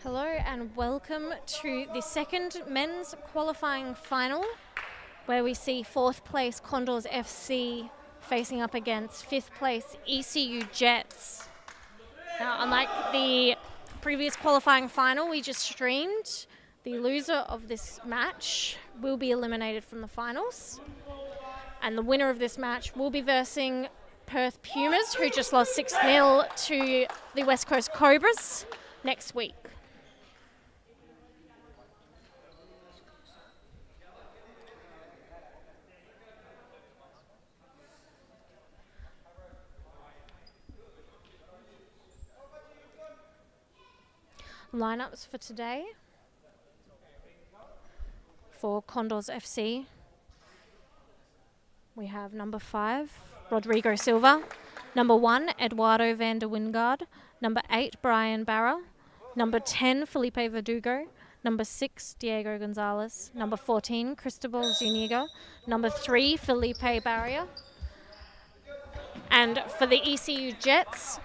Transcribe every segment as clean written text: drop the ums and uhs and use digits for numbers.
Hello and welcome to the second men's qualifying final, where we see 4th place Condors FC facing up against 5th place ECU Jets. Now, unlike the previous qualifying final we just streamed, the loser of this match will be eliminated from the finals. And the winner of this match will be versing Perth Pumas, who just lost 6-0 to the West Coast Cobras next week. Lineups for today for Condors FC. We have number 5, Rodrigo Silva. Number 1, Eduardo van der Wingard. Number 8, Brian Barra. Number 10, Felipe Verdugo. Number 6, Diego Gonzalez. Number 14, Cristobal Zuniga. Number 3, Felipe Barria. And for the ECU Jets,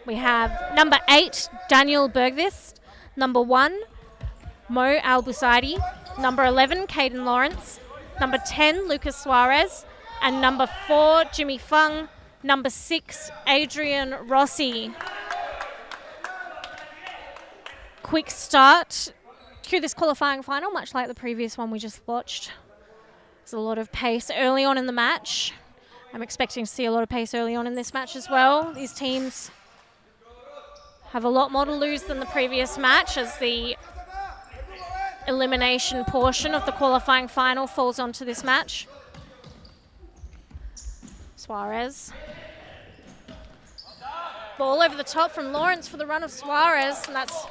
we have number 8, Daniel Bergvist. Number 1, Mo Al-Busaidi. Number 11, Caden Lawrence. Number 10, Lucas Suarez. And number 4, Jimmy Fung. Number 6, Adrian Rossi. Quick start to this qualifying final, much like the previous one we just watched. There's a lot of pace early on in the match. I'm expecting to see a lot of pace early on in this match as well. These teams have a lot more to lose than the previous match, as the elimination portion of the qualifying final falls onto this match. Suarez. Ball over the top from Lawrence for the run of Suarez, and that's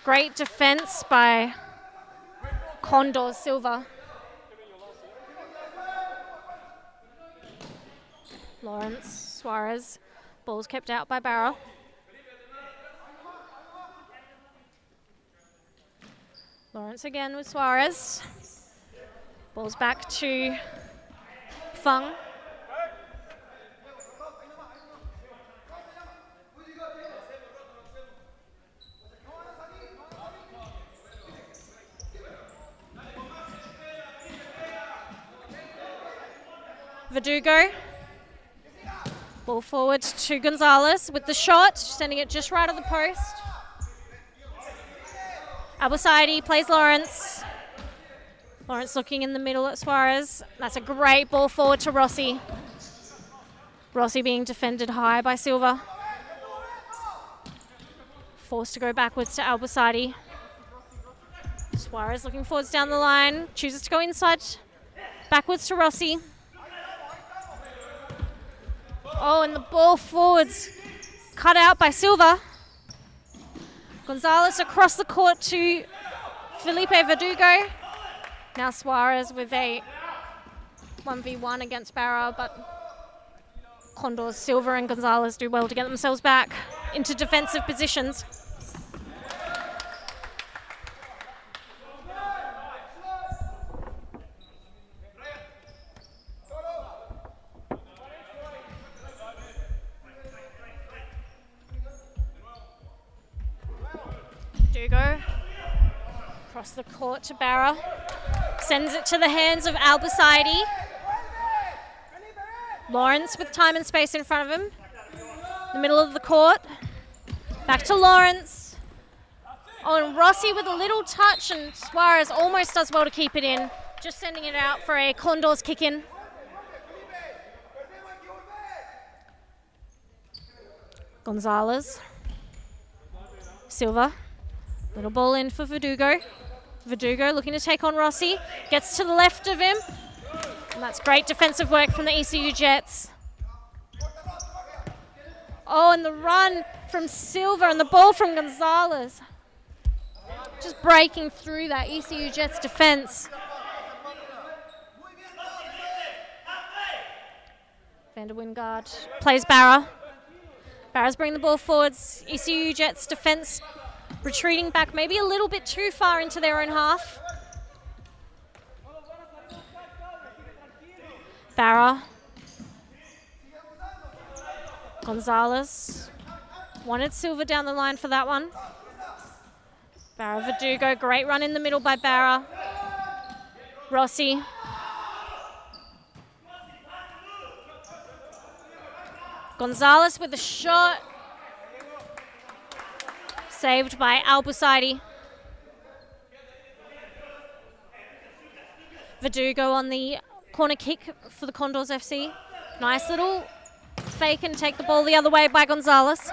great defense by Condors Silva. Lawrence, Suarez. Ball's kept out by Barra. Lawrence again with Suarez. Ball's back to Fung. Verdugo. Ball forward to Gonzalez with the shot, sending it just right of the post. Al-Busaidi plays Lawrence. Lawrence looking in the middle at Suarez. That's a great ball forward to Rossi. Rossi being defended high by Silva. Forced to go backwards to Al-Busaidi. Suarez looking forwards down the line. Chooses to go inside. Backwards to Rossi. Oh, and the ball forwards cut out by Silva. Gonzalez across the court to Felipe Verdugo. Now Suarez with a 1v1 against Barra, but Condors, Silva and Gonzalez do well to get themselves back into defensive positions. Verdugo across the court to Barra. Sends it to the hands of Al-Busaidi. Lawrence with time and space in front of him. The middle of the court. Back to Lawrence. Oh, and Rossi with a little touch, and Suarez almost does well to keep it in. Just sending it out for a Condors kick in. Gonzalez. Silva. Little ball in for Verdugo. Verdugo looking to take on Rossi. Gets to the left of him. And that's great defensive work from the ECU Jets. Oh, and the run from Silva and the ball from Gonzalez. Just breaking through that ECU Jets defense. Van der Wingard plays Barra. Barra's bringing the ball forwards. ECU Jets defense retreating back maybe a little bit too far into their own half. Barra. Gonzalez. Wanted Silva down the line for that one. Barra Verdugo, great run in the middle by Barra. Rossi. Gonzalez with a shot. Saved by Albusaidi. Verdugo on the corner kick for the Condors FC. Nice little fake and take the ball the other way by Gonzalez.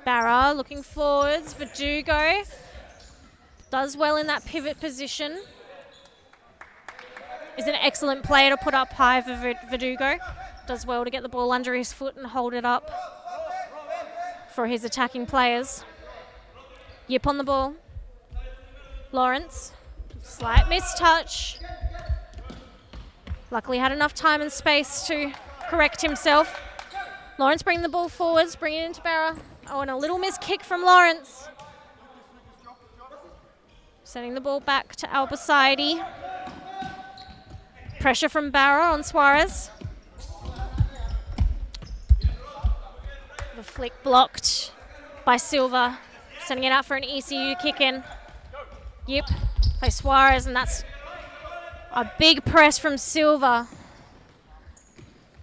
Barra looking forwards. Verdugo does well in that pivot position. Is an excellent player to put up high for Verdugo. Does well to get the ball under his foot and hold it up for his attacking players. Yip on the ball. Lawrence. Slight mistouch. Luckily had enough time and space to correct himself. Lawrence bringing the ball forwards, bringing it into Barra. Oh, and a little miss kick from Lawrence. Sending the ball back to Albusaidi. Pressure from Barra on Suarez. The flick blocked by Silva. Sending it out for an ECU kick in. Yep, by Suarez, and that's a big press from Silva.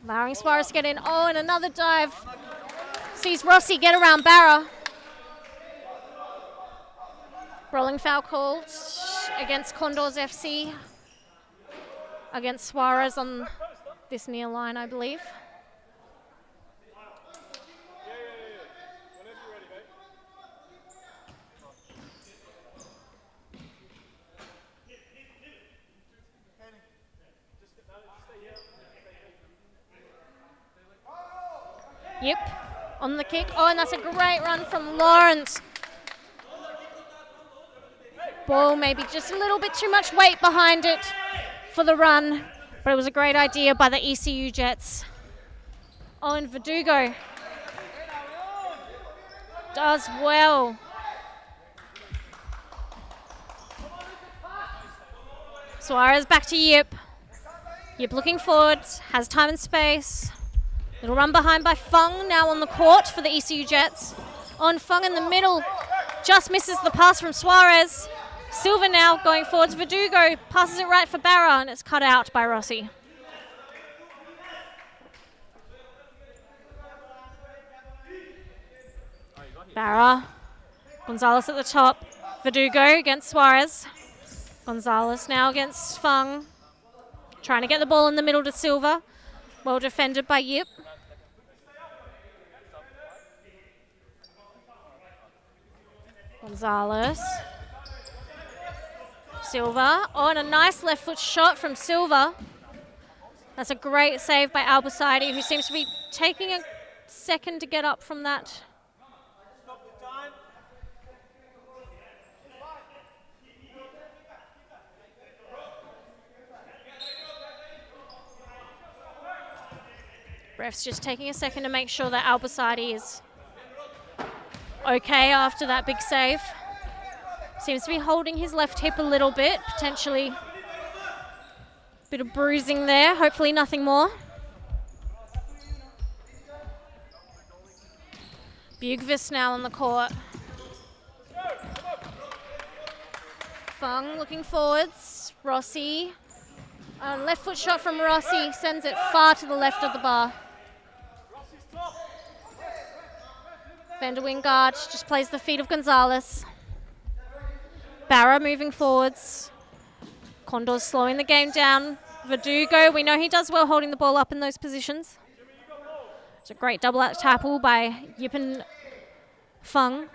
Allowing Suarez to get in. Oh, and another dive. Sees Rossi get around Barra. Rolling foul called against Condors FC. Against Suarez on this near line, I believe. Yep, on the kick. Oh, and that's a great run from Lawrence. Ball maybe just a little bit too much weight behind it for the run, but it was a great idea by the ECU Jets. Oh, and Verdugo does well. Suarez back to Yip. Yip looking forward, has time and space. Little run behind by Fung, now on the court for the ECU Jets. On Fung in the middle, just misses the pass from Suarez. Silva now going forwards. Verdugo passes it right for Barra, and it's cut out by Rossi. Barra, Gonzalez at the top. Verdugo against Suarez. Gonzalez now against Fung. Trying to get the ball in the middle to Silva. Well defended by Yip. Gonzalez. Silva. Oh, and a nice left foot shot from Silva. That's a great save by Albusaidi, who seems to be taking a second to get up from that. Ref's just taking a second to make sure that Albusaidi is okay after that big save. Seems to be holding his left hip a little bit, potentially a bit of bruising there, hopefully nothing more. Bugvis now on the court. Fung looking forwards. Rossi. Left foot shot from Rossi sends it far to the left of the bar. Vander Wingard just plays the feet of Gonzalez. Barra moving forwards. Condors slowing the game down. Verdugo, we know he does well holding the ball up in those positions. It's a great double out tackle by Yip and Fung.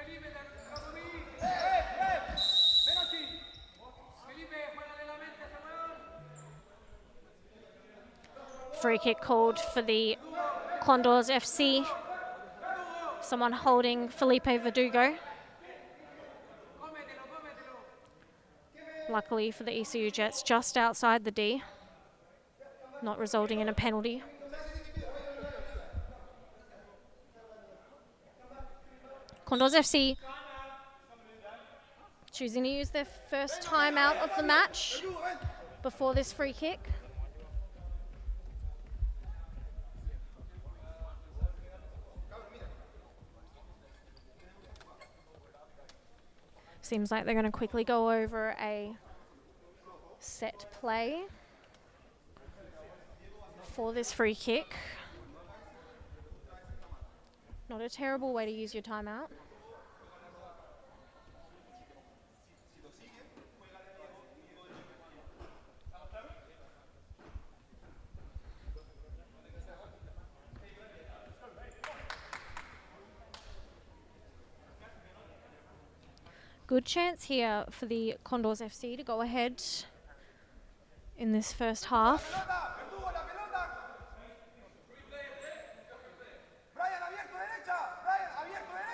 Free kick called for the Condors FC. Someone holding Felipe Verdugo. Luckily for the ECU Jets, just outside the D, not resulting in a penalty. Condors FC choosing to use their first timeout of the match before this free kick. Seems like they're going to quickly go over a set play for this free kick. Not a terrible way to use your timeout. Good chance here for the Condors FC to go ahead in this first half.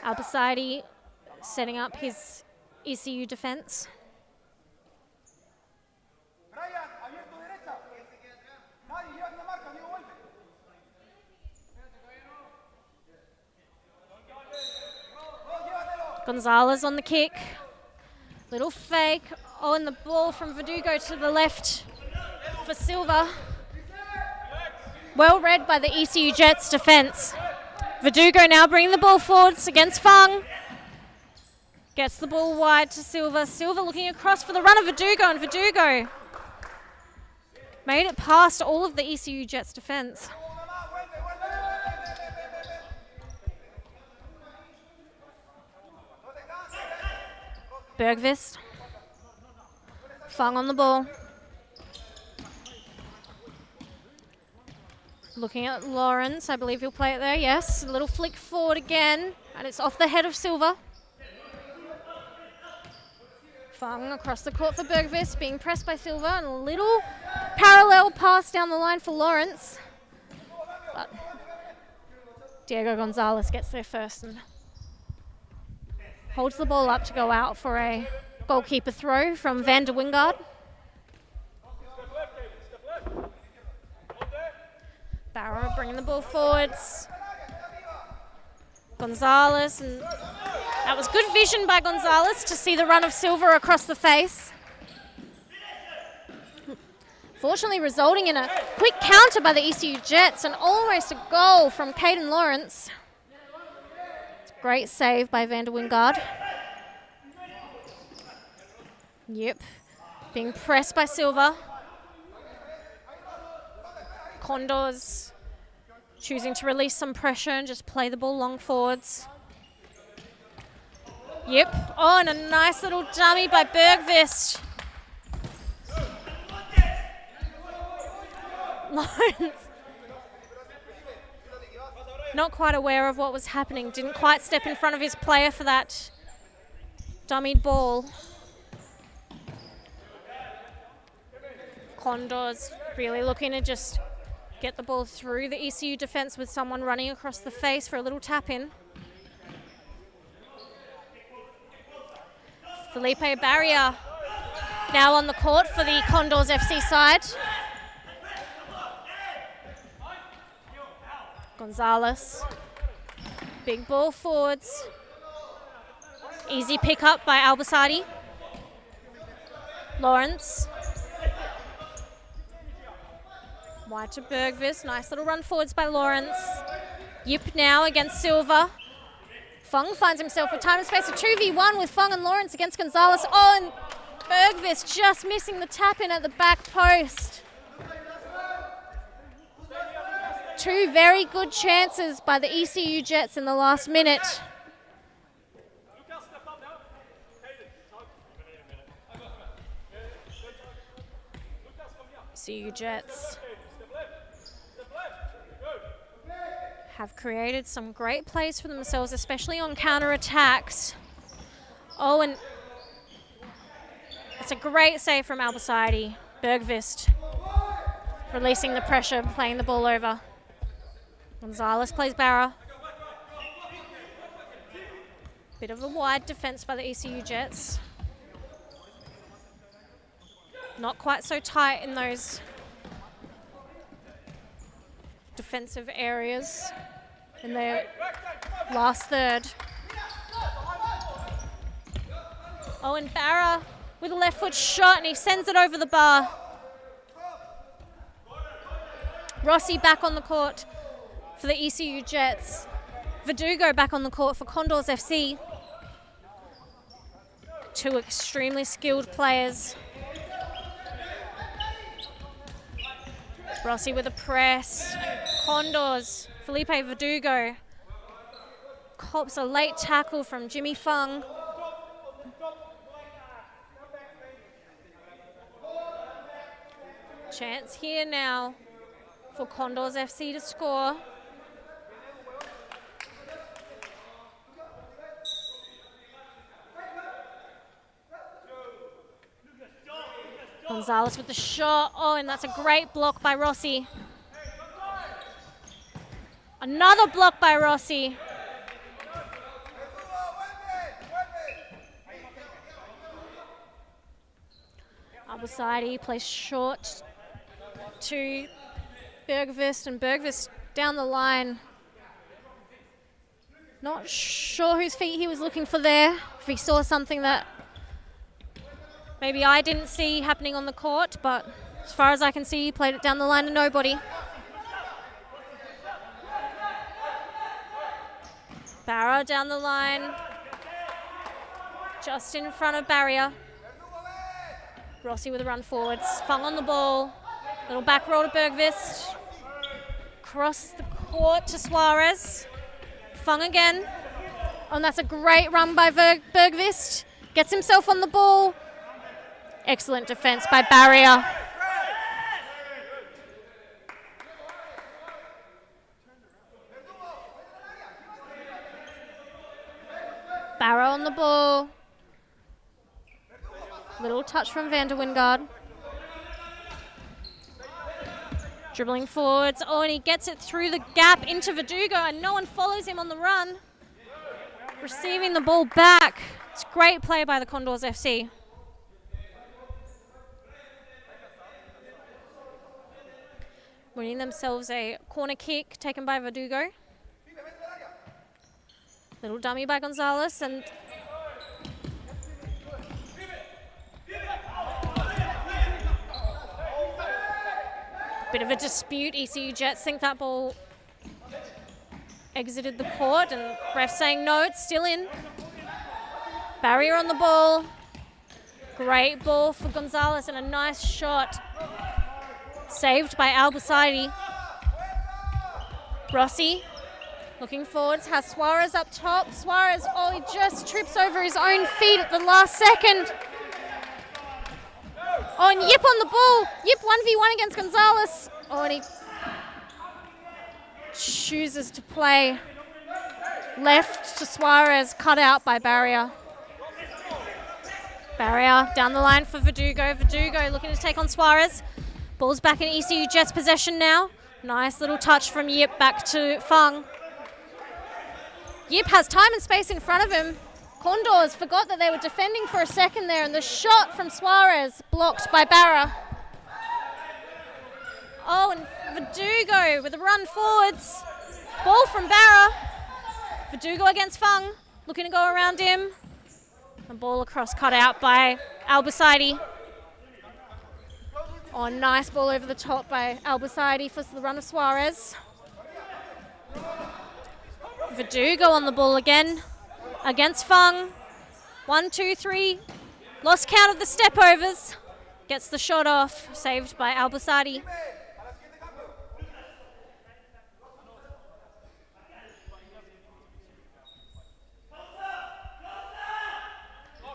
Al-Basaidi setting up his ECU defense. Gonzalez on the kick. Little fake. Oh, and the ball from Verdugo to the left for Silva. Well read by the ECU Jets defense. Verdugo now bringing the ball forwards against Fung. Gets the ball wide to Silva. Silva looking across for the run of Verdugo, and Verdugo made it past all of the ECU Jets defense. Bergvist. Fung on the ball. Looking at Lawrence, I believe he'll play it there, yes. A little flick forward again, and it's off the head of Silva. Fung across the court for Bergvist, being pressed by Silva, and a little parallel pass down the line for Lawrence. But Diego Gonzalez gets there first and holds the ball up to go out for a goalkeeper throw from Van der Wingard. Barrow bringing the ball forwards. Gonzalez, and that was good vision by Gonzalez to see the run of Silva across the face. Fortunately resulting in a quick counter by the ECU Jets and almost a goal from Caden Lawrence. Great save by Van der Wingard. Yep, being pressed by Silva. Condors choosing to release some pressure and just play the ball long forwards. Yep, oh, and a nice little dummy by Bergvist. Lawrence, not quite aware of what was happening, didn't quite step in front of his player for that dummied ball. Condors really looking to just get the ball through the ECU defense with someone running across the face for a little tap in. Felipe Barrier now on the court for the Condors FC side. Gonzalez, big ball forwards. Easy pick up by Al-Basaidi. Lawrence. Wide to Bergvist, nice little run forwards by Lawrence. Yip now against Silva. Fung finds himself with time and space, a 2v1 with Fung and Lawrence against Gonzalez. Oh, and Bergvist just missing the tap in at the back post. Two very good chances by the ECU Jets in the last minute. ECU Jets have created some great plays for themselves, especially on counter-attacks. Oh, and it's a great save from Al-Basaidi. Bergvist releasing the pressure, playing the ball over. Gonzalez plays Barra. Bit of a wide defense by the ECU Jets. Not quite so tight in those defensive areas in their last third. Oh, and Barra with a left foot shot, and he sends it over the bar. Rossi back on the court for the ECU Jets. Verdugo back on the court for Condors FC. Two extremely skilled players. Rossi with a press. And Condors, Felipe Verdugo cops a late tackle from Jimmy Fung. Chance here now for Condors FC to score. Gonzalez with the shot. Oh, and that's a great block by Rossi. Another block by Rossi. Abusadi plays short to Bergvist, and Bergvist down the line. Not sure whose feet he was looking for there. If he saw something that maybe I didn't see happening on the court, but as far as I can see, he played it down the line to nobody. Barra down the line, just in front of barrier. Rossi with a run forwards. Fung on the ball. Little back roll to Bergvist. Cross the court to Suarez. Fung again. Oh, and that's a great run by Bergvist. Gets himself on the ball. Excellent defense by barrier. Barrow on the ball. Little touch from Van der Wingard. Dribbling forwards. Oh, and he gets it through the gap into Verdugo, and no one follows him on the run. Receiving the ball back. It's a great play by the Condors FC. Winning themselves a corner kick taken by Verdugo. Little dummy by Gonzalez, and bit of a dispute. ECU Jets think that ball exited the court, and ref saying no, it's still in. Barrier on the ball. Great ball for Gonzalez, and a nice shot. Saved by Albusadi. Rossi looking forwards, has Suarez up top. Suarez, oh, he just trips over his own feet at the last second. Oh, and Yip on the ball. Yip 1v1 against Gonzalez. Oh, and he chooses to play left to Suarez, cut out by Barrier. Barrier down the line for Verdugo. Verdugo looking to take on Suarez. Ball's back in ECU Jets possession now. Nice little touch from Yip back to Fung. Yip has time and space in front of him. Condors forgot that they were defending for a second there, and the shot from Suarez blocked by Barra. Oh, and Verdugo with a run forwards. Ball from Barra. Verdugo against Fung, looking to go around him. The ball across cut out by Albusadi. Oh, nice ball over the top by Albusadi for the run of Suarez. Verdugo on the ball again against Fung. 1, 2, 3. Lost count of the step overs. Gets the shot off, saved by Albusadi.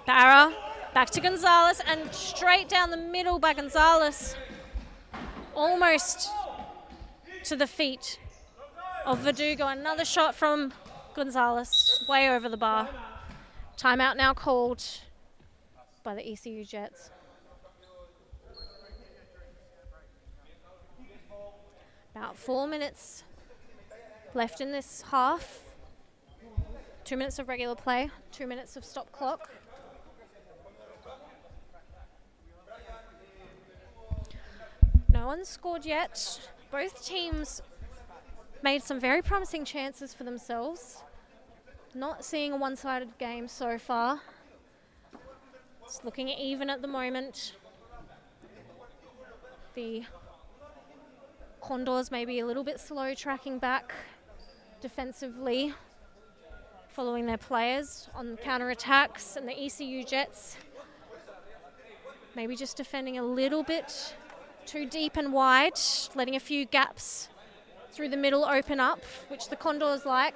Barra back to Gonzalez, and straight down the middle by Gonzalez. Almost to the feet of Verdugo. Another shot from Gonzalez, way over the bar. Timeout now called by the ECU Jets. About 4 minutes left in this half. 2 minutes of regular play, 2 minutes of stop clock. No one's scored yet. Both teams made some very promising chances for themselves. Not seeing a one-sided game so far. It's looking even at the moment. The Condors may be a little bit slow tracking back defensively. following their players on counter-attacks, and the ECU Jets maybe just defending a little bit too deep and wide, letting a few gaps through the middle open up, which the Condors like.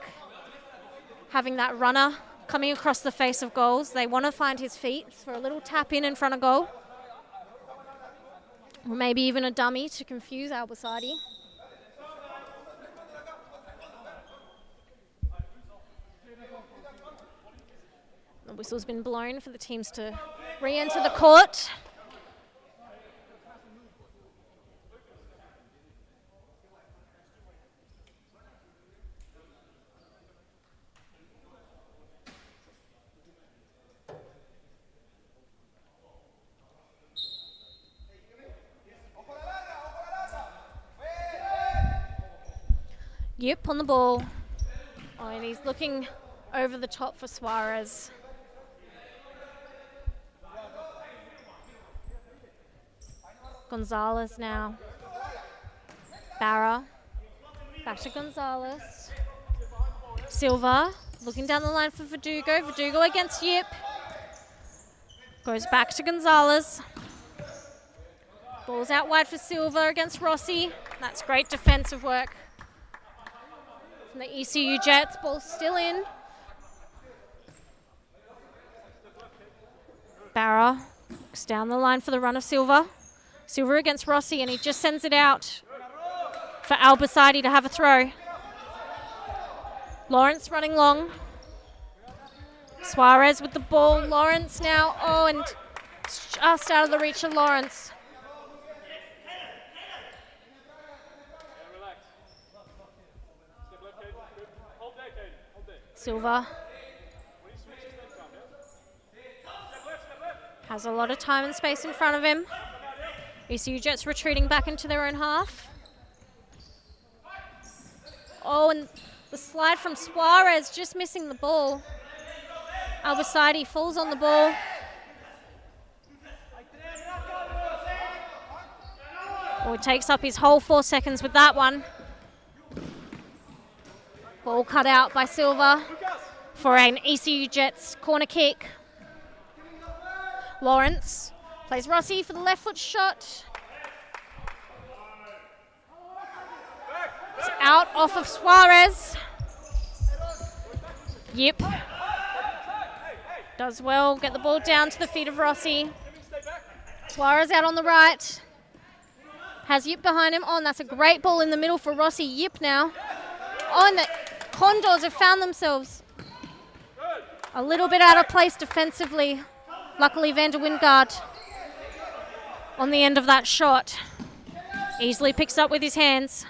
Having that runner coming across the face of goals. They want to find his feet for a little tap in front of goal. Or maybe even a dummy to confuse Albasadi. The whistle's been blown for the teams to re-enter the court. Yep, on the ball. Oh, and he's looking over the top for Suarez. Gonzalez now. Barra. Back to Gonzalez. Silva looking down the line for Verdugo. Verdugo against Yip. Goes back to Gonzalez. Ball's out wide for Silva against Rossi. That's great defensive work from the ECU Jets. Ball still in. Barra looks down the line for the run of Silva. Silva against Rossi, and he just sends it out for Albasadi to have a throw. Lawrence running long. Suarez with the ball. Lawrence now. Oh, and just out of the reach of Lawrence. Silva has a lot of time and space in front of him. ECU Jets retreating back into their own half. Oh, and the slide from Suarez, just missing the ball. Albasadi falls on the ball. Oh, he takes up his whole 4 seconds with that one. Ball cut out by Silva for an ECU Jets corner kick. Lawrence plays Rossi for the left foot shot. It's out off of Suarez. Yep. Does well, get the ball down to the feet of Rossi. Suarez out on the right. Has Yip behind him. Oh, and that's a great ball in the middle for Rossi. Yip now. Oh, and the Condors have found themselves a little bit out of place defensively. Luckily, Van der Wingard on the end of that shot easily picks up with his hands.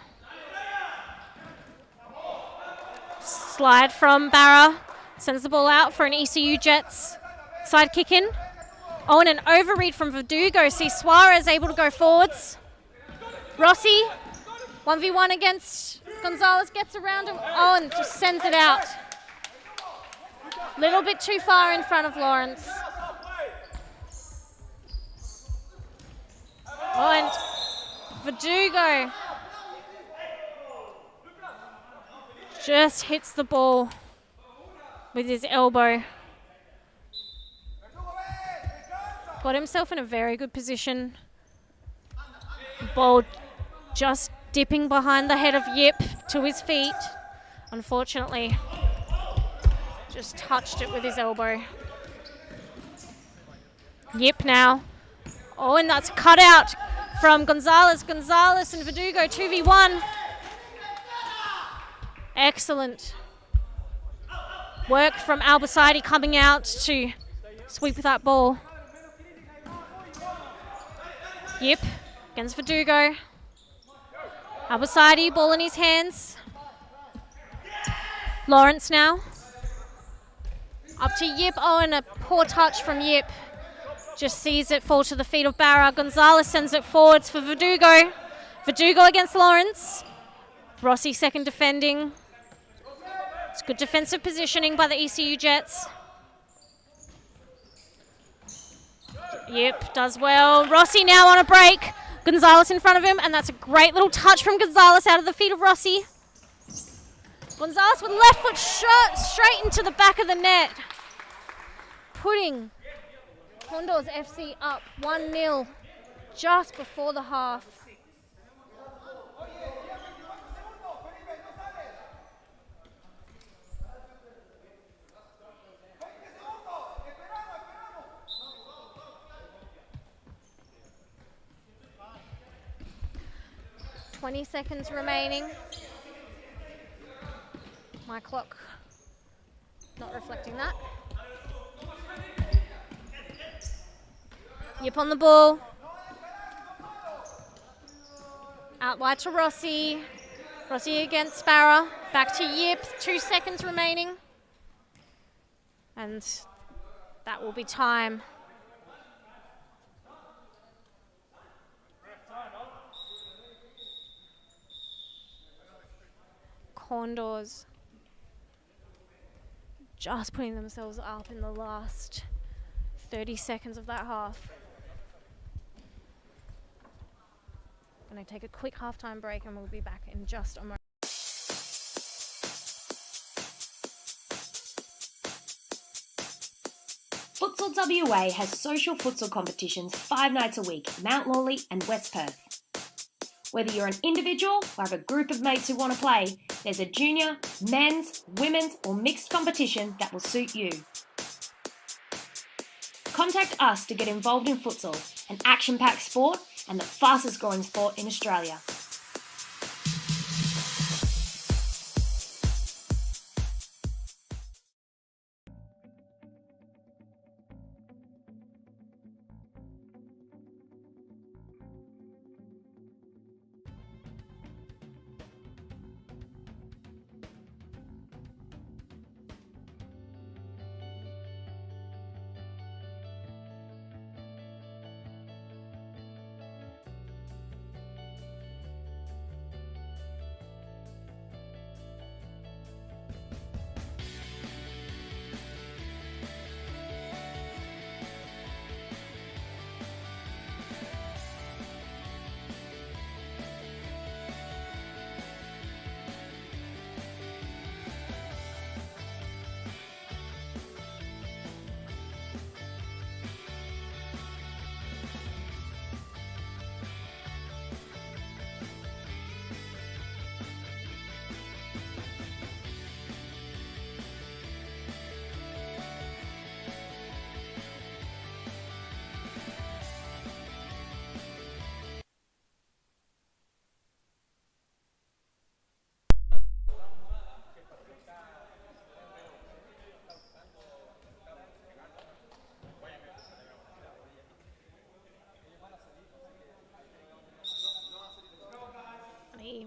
Slide from Barra. Sends the ball out for an ECU Jets side kick in. Oh, and an overread from Verdugo. See Suarez able to go forwards. Rossi, 1v1 against Gonzalez, gets around him. Oh, and just sends it out. Little bit too far in front of Lawrence. Oh, and Verdugo just hits the ball with his elbow. Got himself in a very good position. Ball just dipping behind the head of Yip to his feet. Unfortunately, just touched it with his elbow. Yip now. Oh, and that's cut out from Gonzalez. Gonzalez and Verdugo, 2v1. Excellent work from Albasadi coming out to sweep that ball. Yip against Verdugo. Albasadi, ball in his hands. Lawrence now. Up to Yip. Oh, and a poor touch from Yip. Just sees it fall to the feet of Barra. Gonzalez sends it forwards for Verdugo. Verdugo against Lawrence. Rossi second defending. It's good defensive positioning by the ECU Jets. Yep, does well. Rossi now on a break. Gonzalez in front of him, and that's a great little touch from Gonzalez out of the feet of Rossi. Gonzalez with left foot shot straight into the back of the net, putting Condors FC up 1-0 just before the half. Seconds remaining. My clock not reflecting that. Yip on the ball. Out wide to Rossi. Rossi against Sparrow. Back to Yip. 2 seconds remaining. And that will be time. Condors just putting themselves up in the last 30 seconds of that half. I'm going to take a quick halftime break and we'll be back in just a moment. Futsal WA has social futsal competitions 5 nights a week in Mount Lawley and West Perth. Whether you're an individual or have a group of mates who want to play, there's a junior, men's, women's or mixed competition that will suit you. Contact us to get involved in futsal, an action-packed sport and the fastest growing sport in Australia.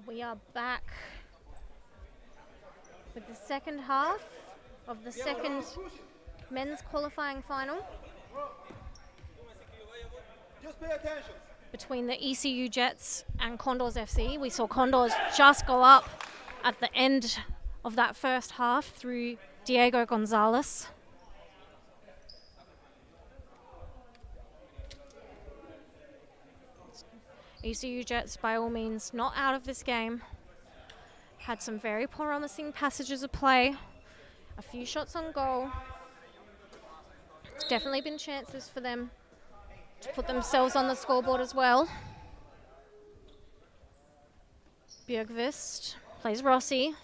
We are back with the second half of the second men's qualifying final between the ECU Jets and Condors FC. We saw Condors just go up at the end of that first half through Diego Gonzalez. ECU Jets, by all means, not out of this game. Had some very promising passages of play. A few shots on goal. It's definitely been chances for them to put themselves on the scoreboard as well. Björkvist plays Rossi.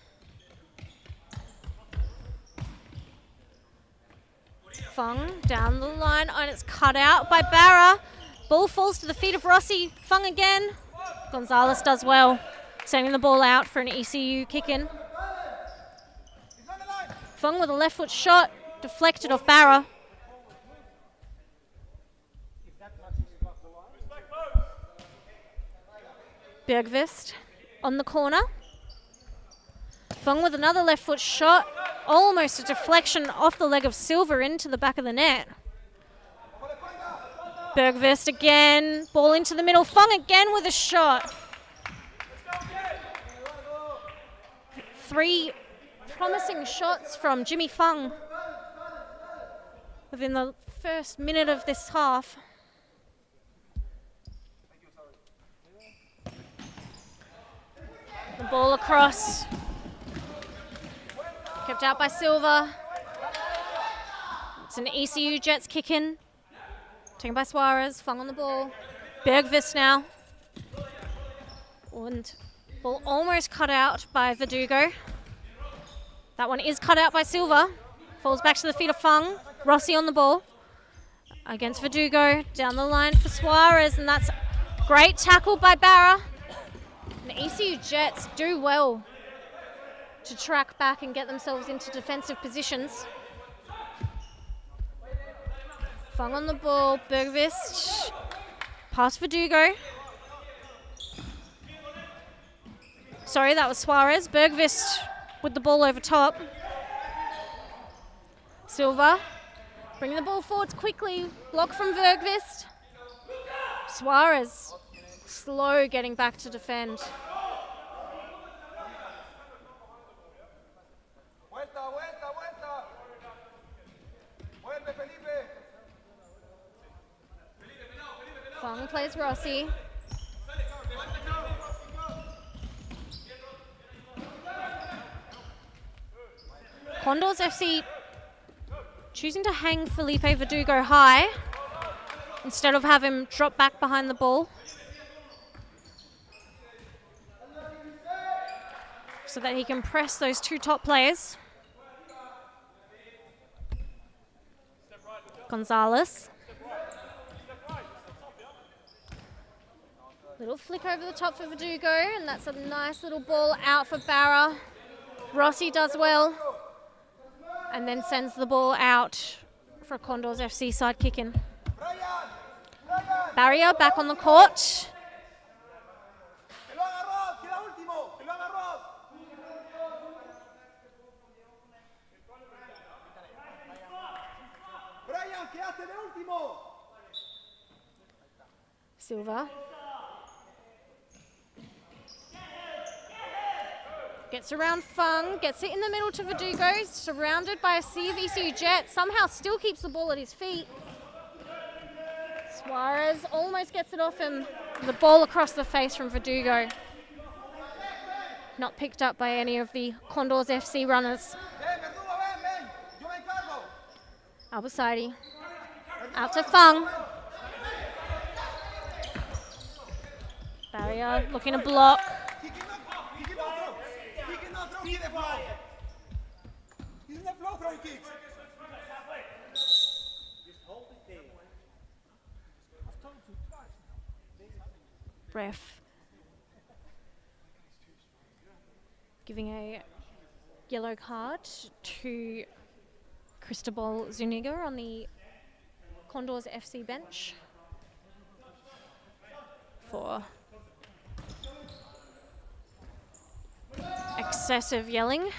Fung down the line, and it's cut out by Barra. Ball falls to the feet of Rossi. Fung again. Gonzalez does well, sending the ball out for an ECU kick-in. Fung with a left foot shot, deflected off Barra. Björkvist on the corner. Fung with another left foot shot, almost a deflection off the leg of Silver into the back of the net. Björkvist again, ball into the middle. Fung again with a shot. 3 promising shots from Jimmy Fung within the first minute of this half. The ball across. Kept out by Silva. It's an ECU Jets kick in. Taken by Suarez. Fung on the ball. Bergqvist now. And ball almost cut out by Verdugo. That one is cut out by Silva. Falls back to the feet of Fung. Rossi on the ball. Against Verdugo. Down the line for Suarez. And that's great tackle by Barra. The ECU Jets do well to track back and get themselves into defensive positions. Fung on the ball. Bergqvist. Pass Verdugo. Sorry, that was Suarez. Bergqvist with the ball over top. Silva bringing the ball forwards quickly. Block from Bergqvist. Suarez slow getting back to defend. Fung plays Rossi. Condors FC choosing to hang Felipe Verdugo high instead of have him drop back behind the ball, so that he can press those two top players. Gonzalez. Little flick over the top for Verdugo, and that's a nice little ball out for Barra. Rossi does well, and then sends the ball out for Condors FC side kick in. Barrier back on the court. Silva. Gets around Fung, gets it in the middle to Verdugo, surrounded by a sea of ECU Jets, somehow still keeps the ball at his feet. Suarez almost gets it off him, the ball across the face from Verdugo. Not picked up by any of the Condors FC runners. Albasidi, out to Fung. Barrier looking to block. Ref giving a yellow card to Cristobal Zuniga on the Condors FC bench for excessive yelling.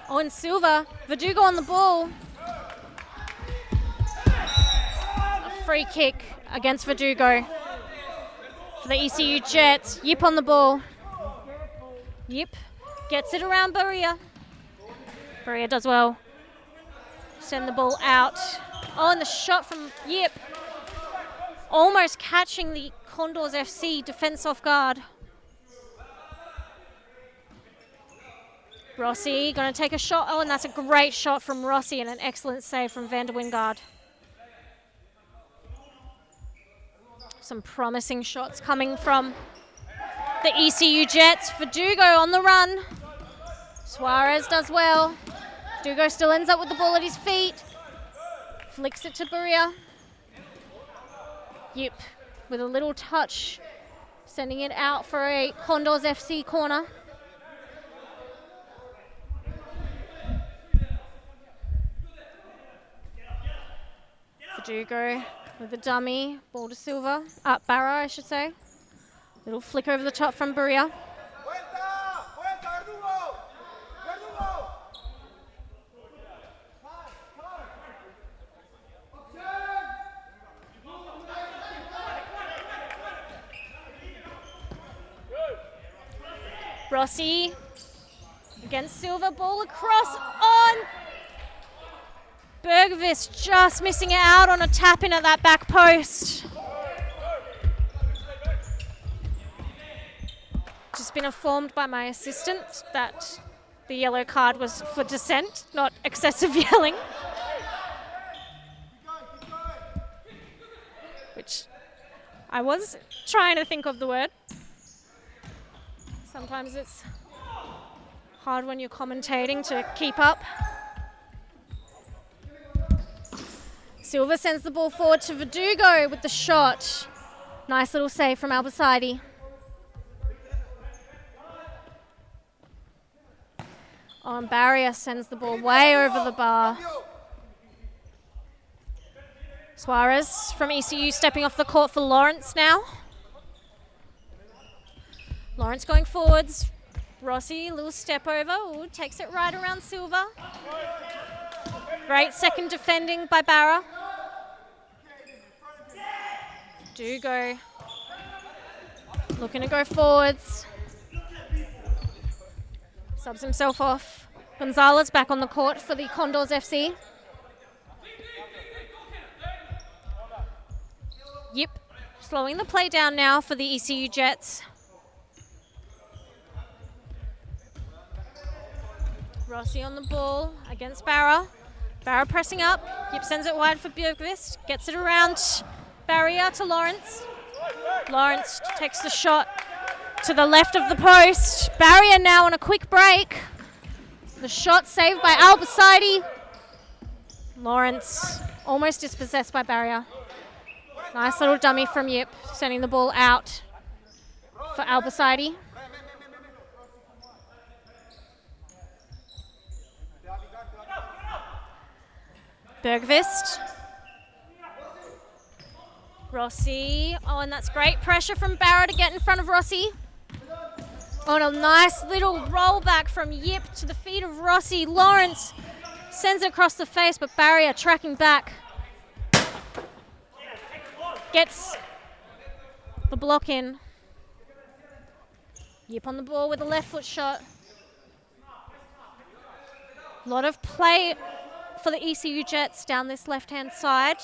Oh, and Silva, Verdugo on the ball. A free kick against Verdugo for the ECU Jets. Yip on the ball. Yip gets it around Barria. Barria does well. Send the ball out. Oh, and the shot from Yip. Almost catching the Condors FC defense off guard. Rossi going to take a shot. Oh, and that's a great shot from Rossi and an excellent save from Van der Wingard. Some promising shots coming from the ECU Jets. Verdugo on the run. Suarez does well. Verdugo still ends up with the ball at his feet. Flicks it to Barria. Yep, with a little touch, sending it out for a Condors FC corner. Verdugo with the dummy, ball to Silva, Barra I should say. Little flick over the top from Barria. Rossi against Silva, ball across on Bergvist just missing out on a tap in at that back post. Just been informed by my assistant that the yellow card was for dissent, not excessive yelling. Which I was trying to think of the word. Sometimes it's hard when you're commentating to keep up. Silva sends the ball forward to Verdugo with the shot. Nice little save from Albacete. And Barrier sends the ball way over the bar. Suarez from ECU stepping off the court for Lawrence now. Lawrence going forwards. Rossi, little step over. Ooh, takes it right around Silva. Great second defending by Barra. Dugo looking to go forwards. Subs himself off. Gonzalez back on the court for the Condors FC. Yep, slowing the play down now for the ECU Jets. Rossi on the ball against Barra. Barra pressing up. Yep, sends it wide for Björkvist. Gets it around Barrier to Lawrence. Lawrence takes the shot to the left of the post. Barrier now on a quick break. The shot saved by Albacete. Lawrence almost dispossessed by Barrier. Nice little dummy from Yip, sending the ball out for Albacete. Bergvist. Rossi. Oh, and that's great pressure from Barra to get in front of Rossi. Oh, and a nice little roll back from Yip to the feet of Rossi. Lawrence sends it across the face, but Barrier tracking back. Gets the block in. Yip on the ball with a left foot shot. A lot of play for the ECU Jets down this left-hand side.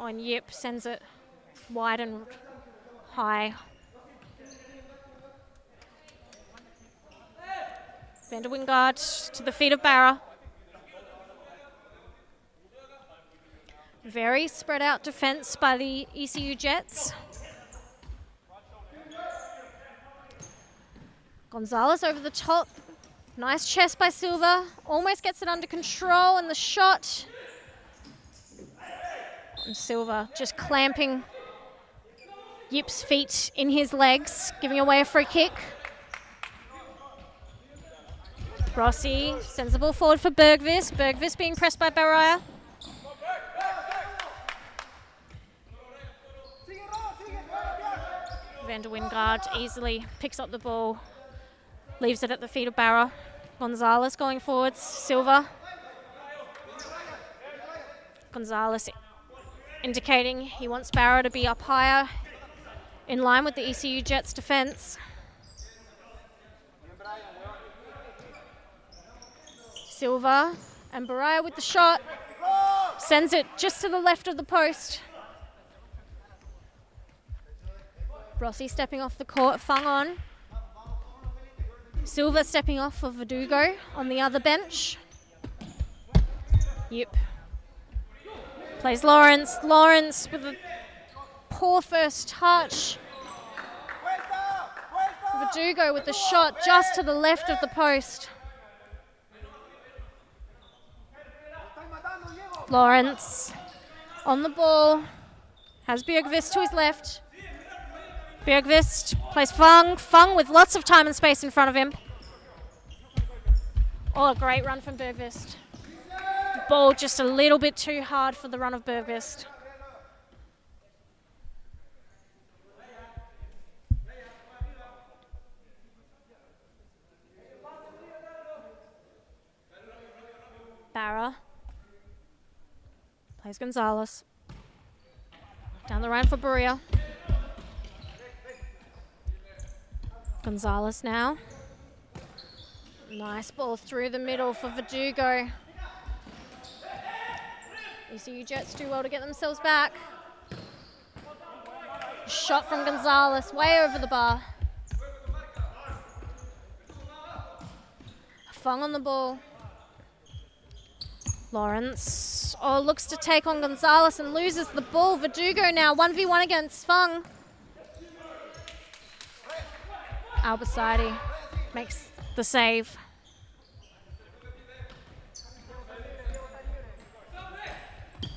Oh, and Yip sends it wide and high. Van der Wingard to the feet of Barra. Very spread out defense by the ECU Jets. Gonzalez over the top. Nice chest by Silva. Almost gets it under control, and the shot. And Silva just clamping Yip's feet in his legs, giving away a free kick. Rossi sends the ball forward for Bergvist. Bergvist being pressed by Barrier. Van der Wingard easily picks up the ball, leaves it at the feet of Barra. Gonzalez going forwards. Silva. Gonzalez indicating he wants Barra to be up higher in line with the ECU Jets defense. Silva and Baraya with the shot. Sends it just to the left of the post. Rossi stepping off the court, Fung on. Silva stepping off for Verdugo on the other bench. Yep. Plays Lawrence. Lawrence with a poor first touch. Verdugo with the shot just to the left of the post. Lawrence on the ball. Has Björkvist to his left. Björkvist plays Fung. Fung with lots of time and space in front of him. Oh, a great run from Björkvist. Ball just a little bit too hard for the run of Björkvist. Barra plays Gonzalez. Down the line for Berea. Gonzalez now. Nice ball through the middle for Verdugo. ECU Jets do well to get themselves back. Shot from Gonzalez, way over the bar. Fung on the ball. Lawrence, looks to take on Gonzalez and loses the ball. Verdugo now, 1v1 against Fung. Albasadi makes the save.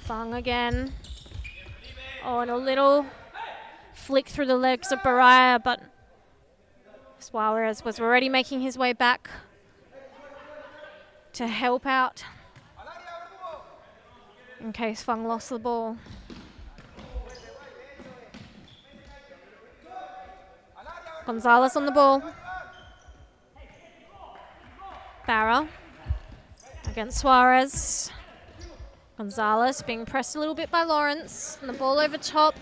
Fung again. And a little flick through the legs of Baraya, but Suarez was already making his way back to help out in case Fung lost the ball. Gonzalez on the ball. Barra against Suarez. Gonzalez being pressed a little bit by Lawrence. And the ball over top.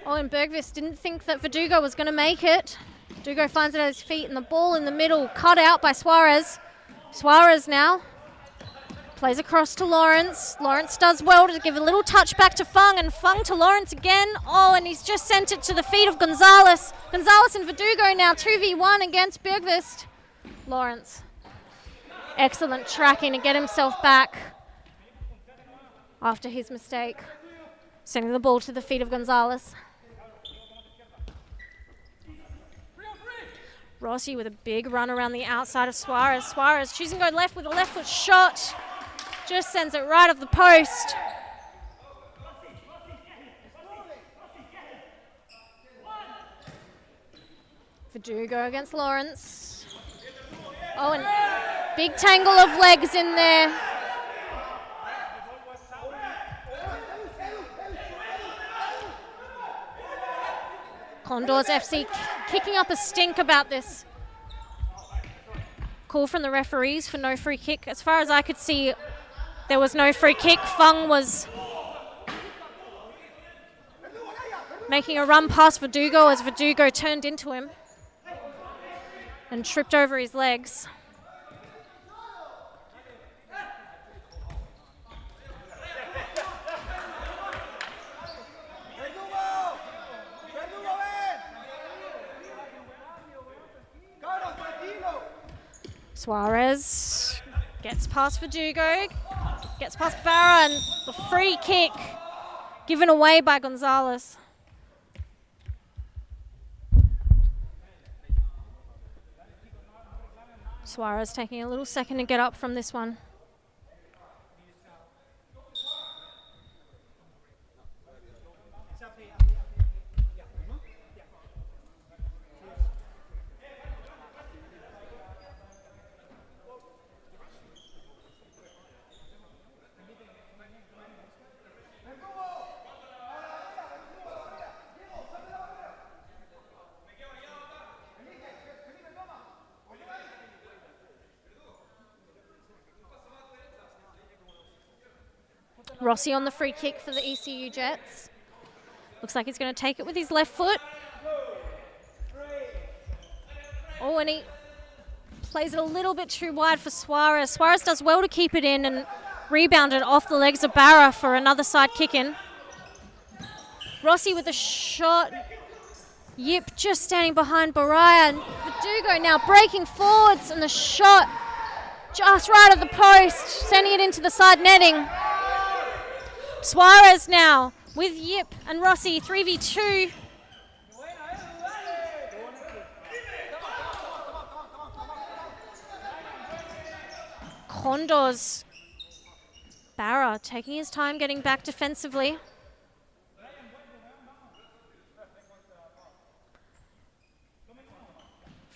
And Bergqvist didn't think that Verdugo was going to make it. Verdugo finds it at his feet and the ball in the middle, cut out by Suarez. Suarez now plays across to Lawrence. Lawrence does well to give a little touch back to Fung, and Fung to Lawrence again. And he's just sent it to the feet of Gonzalez. Gonzalez and Verdugo now 2v1 against Bergqvist. Lawrence. Excellent tracking to get himself back after his mistake. Sending the ball to the feet of Gonzalez. Rossi with a big run around the outside of Suarez. Suarez choosing to go left with a left foot shot. Just sends it right off the post. Verdugo against Lawrence. And big tangle of legs in there. Condors FC kicking up a stink about this. Call from the referees for no free kick. As far as I could see, there was no free kick. Fung was making a run past Verdugo as Verdugo turned into him and tripped over his legs. Suarez gets past Verdugo, gets past Barra, and the free kick given away by Gonzalez. Suarez taking a little second to get up from this one. Rossi on the free kick for the ECU Jets. Looks like he's going to take it with his left foot. And he plays it a little bit too wide for Suarez. Suarez does well to keep it in and rebound it off the legs of Barra for another side kick in. Rossi with a shot. Yip just standing behind Baraya. And Verdugo now breaking forwards, and the shot just right at the post, sending it into the side netting. Suarez now with Yip and Rossi, 3v2. Condors. Barra taking his time getting back defensively.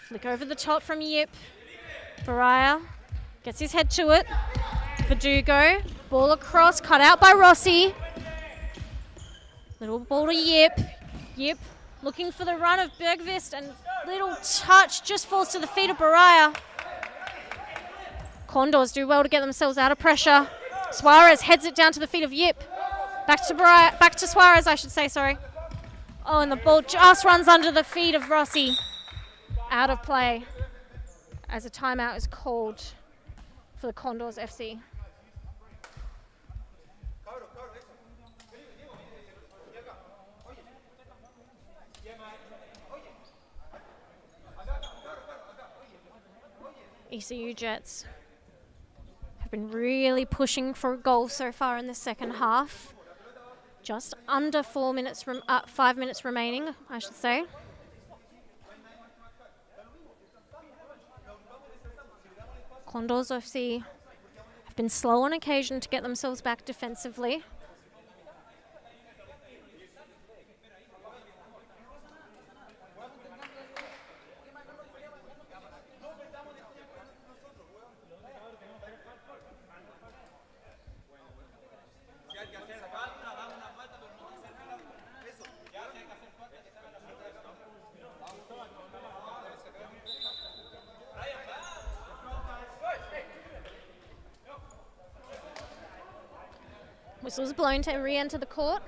Flick over the top from Yip. Baraya gets his head to it. Verdugo. Ball across, cut out by Rossi. Little ball to Yip. Yip looking for the run of Bergqvist, and little touch just falls to the feet of Baraya. Condors do well to get themselves out of pressure. Suarez heads it down to the feet of Yip. Back to Suarez, I should say, sorry. And the ball just runs under the feet of Rossi. Out of play as a timeout is called for the Condors FC. ECU Jets have been really pushing for a goal so far in the second half. Just under 5 minutes remaining, I should say. Condors FC have been slow on occasion to get themselves back defensively. Whistle's blown to re-enter the court.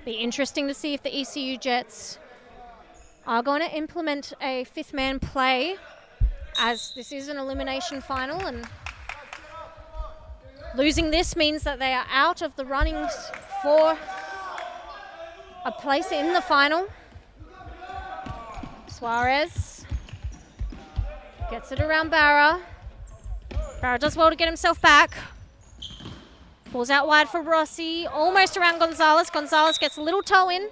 Be interesting to see if the ECU Jets are going to implement a fifth man play, as this is an elimination final, and losing this means that they are out of the runnings for a place in the final. Suarez gets it around Barra. Barra does well to get himself back. Ball's out wide for Rossi, almost around Gonzalez. Gonzalez gets a little toe in.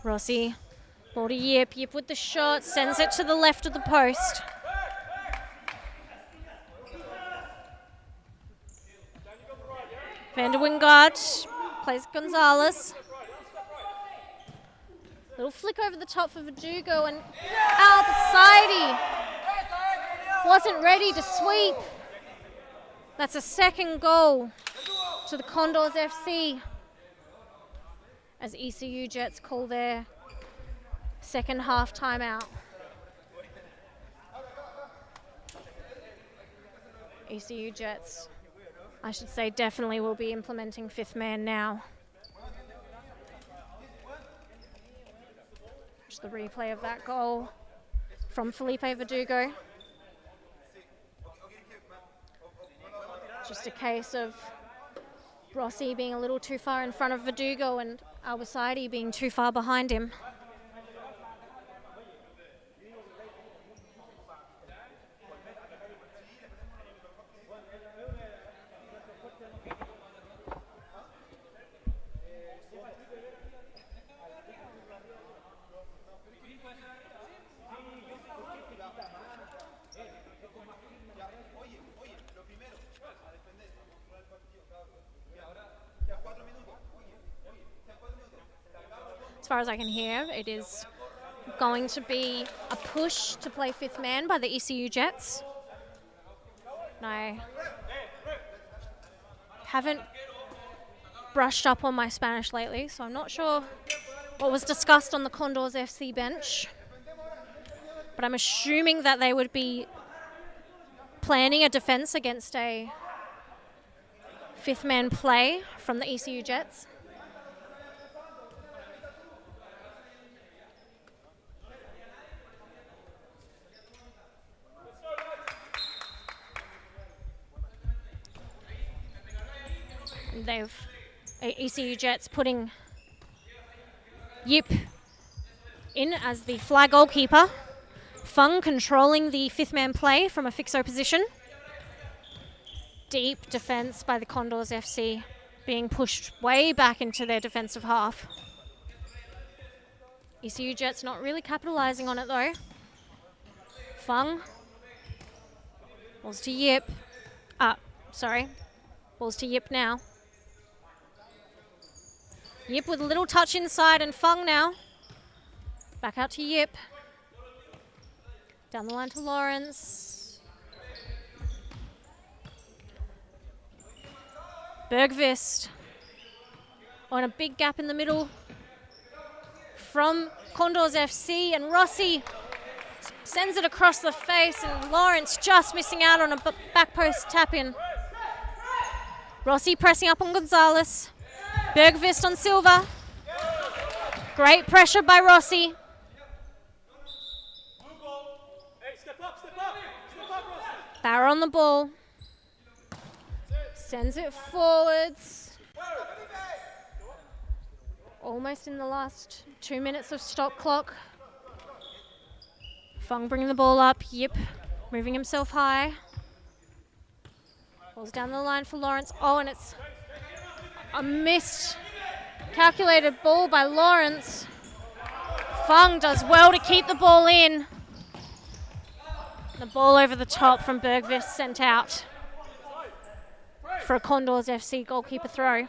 Rossi, ball to Yip. Yip with the shot, sends it to the left of the post. Van der Wingard plays Gonzalez. Little flick over the top for Verdugo, and Alcides wasn't ready to sweep. That's a second goal to the Condors FC as ECU Jets call their second half timeout. ECU Jets, I should say, definitely will be implementing fifth man now. Just the replay of that goal from Felipe Verdugo. Just a case of Rossi being a little too far in front of Verdugo and Alcides being too far behind him. As far as I can hear, it is going to be a push to play fifth man by the ECU Jets. And I haven't brushed up on my Spanish lately, so I'm not sure what was discussed on the Condors FC bench. But I'm assuming that they would be planning a defense against a fifth man play from the ECU Jets. ECU Jets putting Yip in as the flag goalkeeper. Fung controlling the fifth man play from a fixo position. Deep defence by the Condors FC, being pushed way back into their defensive half. ECU Jets not really capitalising on it though. Fung. Balls to Yip. Balls to Yip now. Yip with a little touch inside, and Fung now. Back out to Yip. Down the line to Lawrence. Bergvist. On a big gap in the middle from Condors FC, and Rossi sends it across the face, and Lawrence just missing out on a back post tap in. Rossi pressing up on Gonzalez. Bergvist on Silva. Great pressure by Rossi. Barra on the ball. Sends it forwards. Almost in the last 2 minutes of stop clock. Fung bringing the ball up. Yip moving himself high. Ball's down the line for Lawrence. Oh, and it's a missed calculated ball by Lawrence. Fung does well to keep the ball in. The ball over the top from Bergqvist sent out for a Condors FC goalkeeper throw.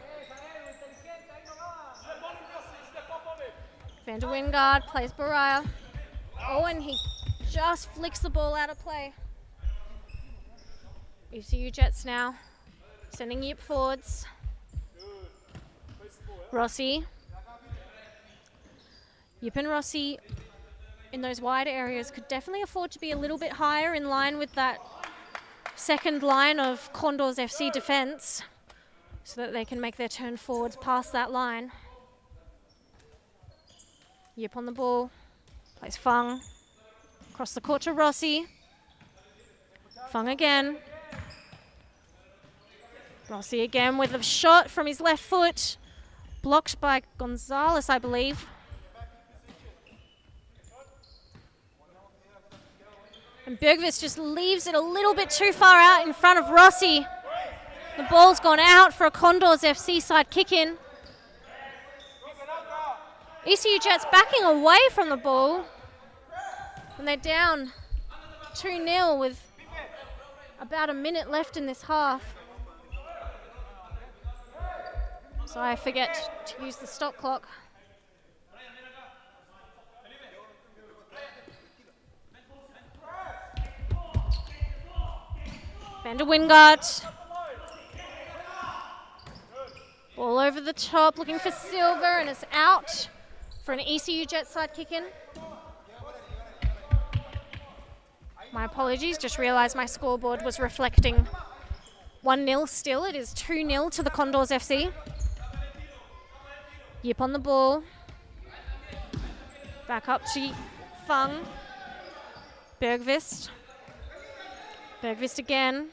Van der Wingard plays Baraya. Oh, and he just flicks the ball out of play. ECU Jets now, sending Yip forwards. Rossi. Yip and Rossi in those wide areas could definitely afford to be a little bit higher in line with that second line of Condors FC defence so that they can make their turn forwards past that line. Yip on the ball, plays Fung. Across the court to Rossi. Fung again. Rossi again with a shot from his left foot. Blocked by Gonzalez, I believe. And Bergqvist just leaves it a little bit too far out in front of Rossi. The ball's gone out for a Condors FC side kick-in. ECU Jets backing away from the ball. And they're down 2-0 with about a minute left in this half. So I forget to use the stop clock. Van der Wingard. Ball over the top, looking for Silver, and it's out for an ECU Jet side kick-in. My apologies, just realised my scoreboard was reflecting 1-0 still. It is 2-0 to the Condors FC. Yip on the ball. Back up to Fung. Bergqvist. Bergqvist again.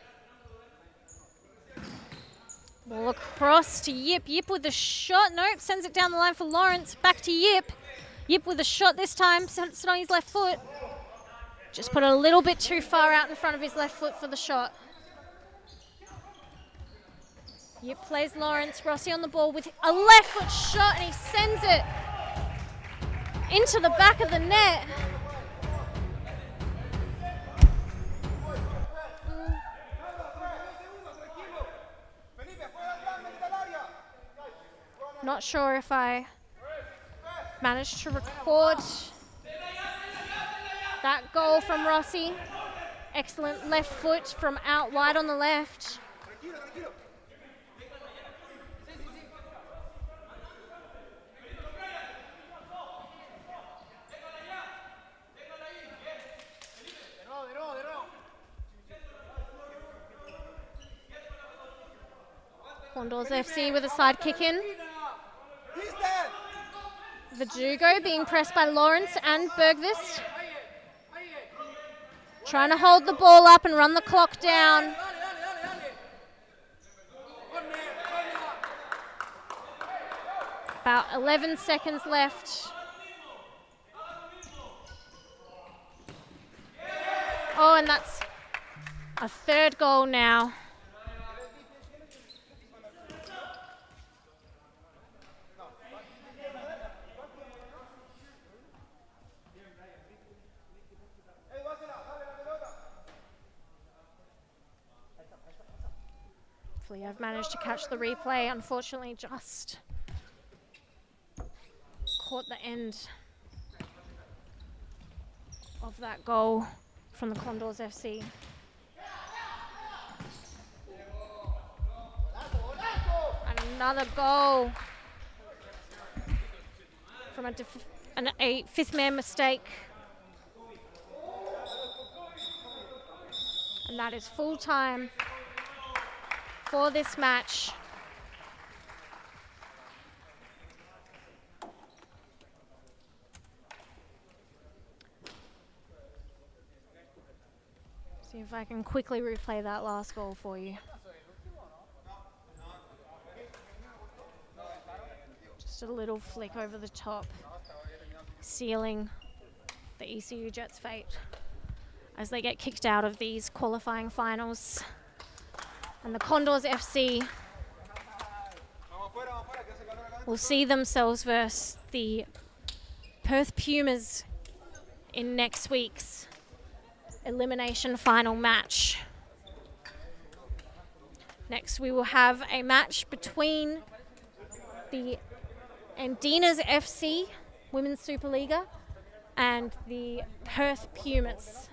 Ball across to Yip. Yip with a shot. Nope, sends it down the line for Lawrence. Back to Yip. Yip with a shot this time. Sends it on his left foot. Just put it a little bit too far out in front of his left foot for the shot. Yip plays Lawrence. Rossi on the ball with a left foot shot, and he sends it into the back of the net. Not sure if I managed to record that goal from Rossi. Excellent left foot from out wide on the left. Condors FC with a side kick in. Verdugo being pressed by Lawrence and Bergqvist. Trying to hold the ball up and run the clock down. About 11 seconds left. Oh, and that's a third goal now. Hopefully I've managed to catch the replay. Unfortunately, just caught the end of that goal from the Condors FC. And another goal from a fifth man mistake. And that is full time for this match. See if I can quickly replay that last goal for you. Just a little flick over the top, sealing the ECU Jets' fate as they get kicked out of these qualifying finals. And the Condors FC will see themselves versus the Perth Pumas in next week's elimination final match. Next, we will have a match between the Andinas FC Women's SupaLiga and the Perth Pumas.